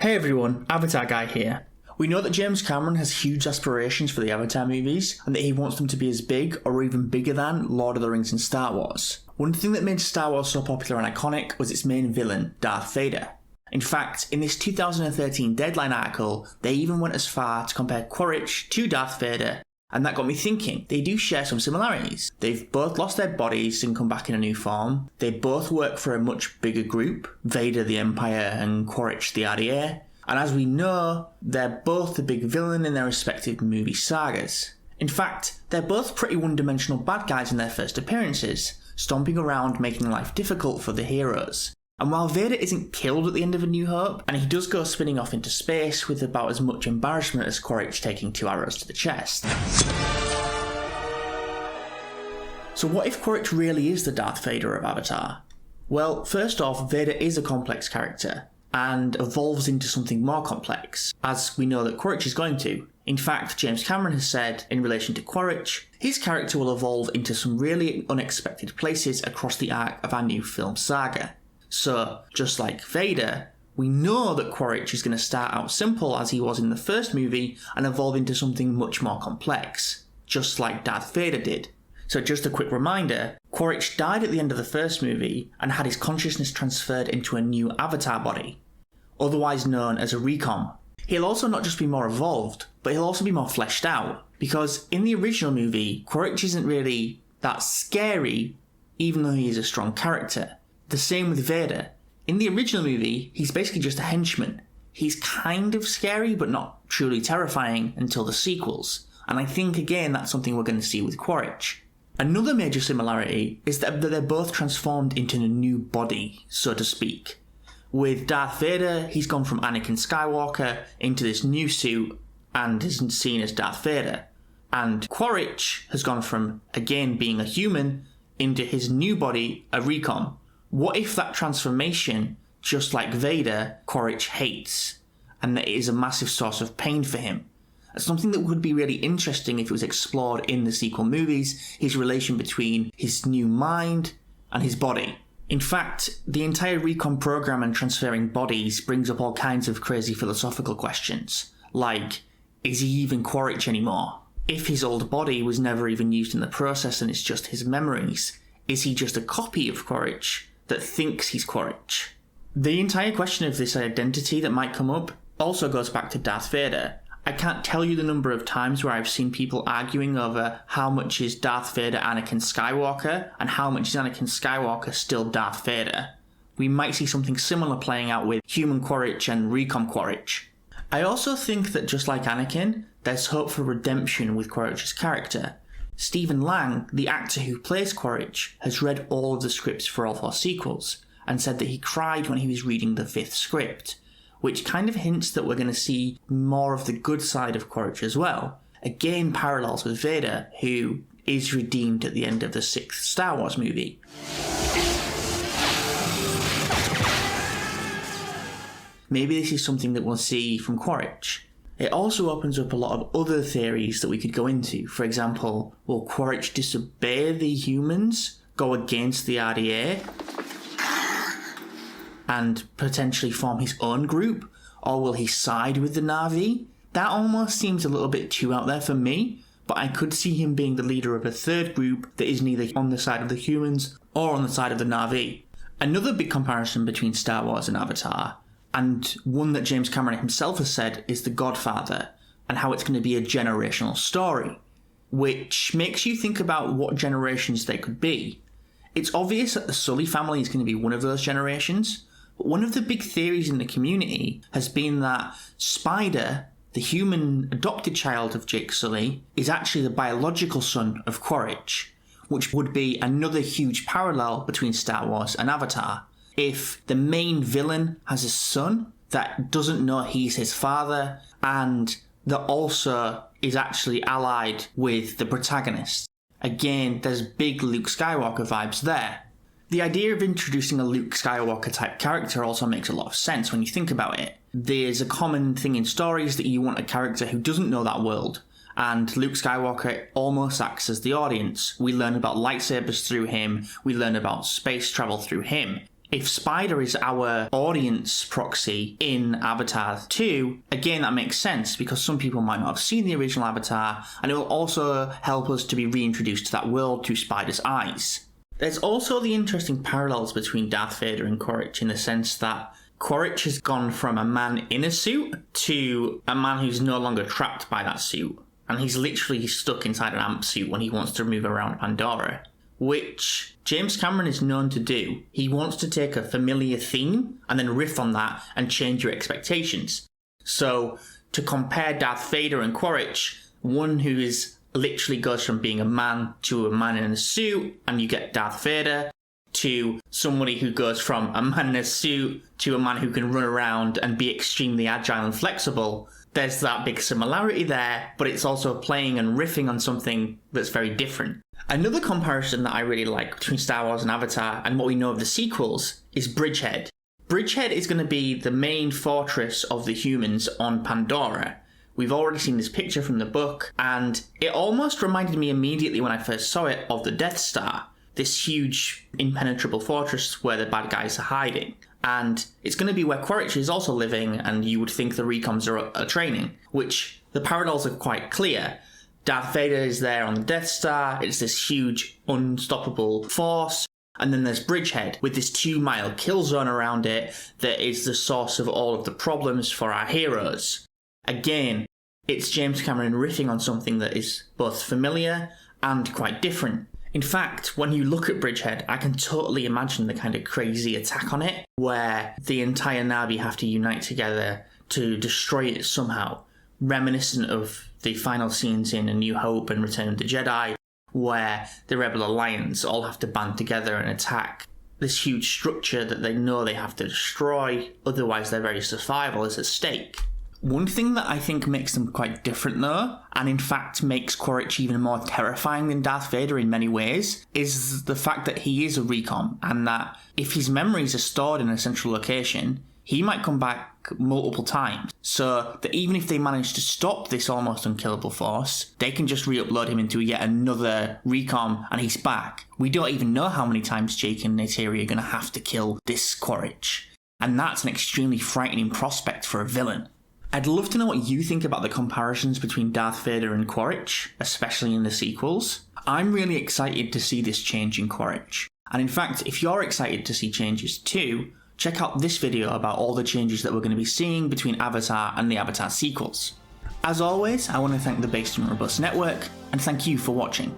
Hey everyone, Avatar Guy here. We know that James Cameron has huge aspirations for the Avatar movies, and that he wants them to be as big or even bigger than Lord of the Rings and Star Wars. One thing that made Star Wars so popular and iconic was its main villain, Darth Vader. In fact, in this 2013 Deadline article, they even went as far to compare Quaritch to Darth Vader, and that got me thinking, they do share some similarities. They've both lost their bodies and come back in a new form. They both work for a much bigger group, Vader the Empire and Quaritch the RDA. And as we know, they're both the big villain in their respective movie sagas. In fact, they're both pretty one-dimensional bad guys in their first appearances, stomping around making life difficult for the heroes. And while Vader isn't killed at the end of A New Hope, and he does go spinning off into space with about as much embarrassment as Quaritch taking 2 arrows to the chest. So what if Quaritch really is the Darth Vader of Avatar? Well, first off, Vader is a complex character, and evolves into something more complex, as we know that Quaritch is going to. In fact, James Cameron has said, in relation to Quaritch, his character will evolve into some really unexpected places across the arc of our new film saga. So, just like Vader, we know that Quaritch is going to start out simple as he was in the first movie and evolve into something much more complex, just like Darth Vader did. So just a quick reminder, Quaritch died at the end of the first movie and had his consciousness transferred into a new avatar body, otherwise known as a recon. He'll also not just be more evolved, but he'll also be more fleshed out, because in the original movie, Quaritch isn't really that scary, even though he is a strong character. The same with Vader. In the original movie, he's basically just a henchman. He's kind of scary, but not truly terrifying until the sequels, and I think again that's something we're going to see with Quaritch. Another major similarity is that they're both transformed into a new body, so to speak. With Darth Vader, he's gone from Anakin Skywalker into this new suit and isn't seen as Darth Vader. And Quaritch has gone from, again, being a human into his new body, a recon. What if that transformation, just like Vader, Quaritch hates, and that it is a massive source of pain for him? That's something that would be really interesting if it was explored in the sequel movies, his relation between his new mind and his body. In fact, the entire recon program and transferring bodies brings up all kinds of crazy philosophical questions, like, is he even Quaritch anymore? If his old body was never even used in the process and it's just his memories, is he just a copy of Quaritch that thinks he's Quaritch? The entire question of this identity that might come up also goes back to Darth Vader. I can't tell you the number of times where I've seen people arguing over how much is Darth Vader Anakin Skywalker and how much is Anakin Skywalker still Darth Vader. We might see something similar playing out with human Quaritch and recon Quaritch. I also think that just like Anakin, there's hope for redemption with Quaritch's character. Stephen Lang, the actor who plays Quaritch, has read all of the scripts for all 4 sequels and said that he cried when he was reading the 5th script, which kind of hints that we're going to see more of the good side of Quaritch as well. Again, parallels with Vader, who is redeemed at the end of the 6th Star Wars movie. Maybe this is something that we'll see from Quaritch. It also opens up a lot of other theories that we could go into. For example, will Quaritch disobey the humans, go against the RDA, and potentially form his own group? Or will he side with the Na'vi? That almost seems a little bit too out there for me, but I could see him being the leader of a third group that is neither on the side of the humans or on the side of the Na'vi. Another big comparison between Star Wars and Avatar, and one that James Cameron himself has said, is The Godfather, and how it's going to be a generational story, which makes you think about what generations they could be. It's obvious that the Sully family is going to be one of those generations, but one of the big theories in the community has been that Spider, the human adopted child of Jake Sully, is actually the biological son of Quaritch, which would be another huge parallel between Star Wars and Avatar. If the main villain has a son that doesn't know he's his father, and that also is actually allied with the protagonist. Again, there's big Luke Skywalker vibes there. The idea of introducing a Luke Skywalker type character also makes a lot of sense when you think about it. There's a common thing in stories that you want a character who doesn't know that world, and Luke Skywalker almost acts as the audience. We learn about lightsabers through him, we learn about space travel through him. If Spider is our audience proxy in Avatar 2, again that makes sense because some people might not have seen the original Avatar, and it will also help us to be reintroduced to that world through Spider's eyes. There's also the interesting parallels between Darth Vader and Quaritch in the sense that Quaritch has gone from a man in a suit to a man who's no longer trapped by that suit, and he's literally stuck inside an amp suit when he wants to move around Pandora, which James Cameron is known to do. He wants to take a familiar theme and then riff on that and change your expectations. So to compare Darth Vader and Quaritch, one who is literally goes from being a man to a man in a suit, and you get Darth Vader, to somebody who goes from a man in a suit to a man who can run around and be extremely agile and flexible. There's that big similarity there, but it's also playing and riffing on something that's very different. Another comparison that I really like between Star Wars and Avatar and what we know of the sequels is Bridgehead. Bridgehead is going to be the main fortress of the humans on Pandora. We've already seen this picture from the book, and it almost reminded me immediately when I first saw it of the Death Star, this huge impenetrable fortress where the bad guys are hiding. And it's going to be where Quaritch is also living, and you would think the recoms are training, which the parallels are quite clear. Darth Vader is there on the Death Star, it's this huge unstoppable force, and then there's Bridgehead with this 2-mile kill zone around it that is the source of all of the problems for our heroes. Again, it's James Cameron riffing on something that is both familiar and quite different. In fact, when you look at Bridgehead, I can totally imagine the kind of crazy attack on it, where the entire Na'vi have to unite together to destroy it somehow, reminiscent of the final scenes in A New Hope and Return of the Jedi, where the Rebel Alliance all have to band together and attack this huge structure that they know they have to destroy, otherwise their very survival is at stake. One thing that I think makes them quite different though, and in fact makes Quaritch even more terrifying than Darth Vader in many ways, is the fact that he is a recom, and that if his memories are stored in a central location, he might come back multiple times. So that even if they manage to stop this almost unkillable force, they can just re-upload him into yet another recom and he's back. We don't even know how many times Jake and Neytiri are going to have to kill this Quaritch. And that's an extremely frightening prospect for a villain. I'd love to know what you think about the comparisons between Darth Vader and Quaritch, especially in the sequels. I'm really excited to see this change in Quaritch. And in fact, if you're excited to see changes too, check out this video about all the changes that we're going to be seeing between Avatar and the Avatar sequels. As always, I want to thank the Based and Robust Network, and thank you for watching.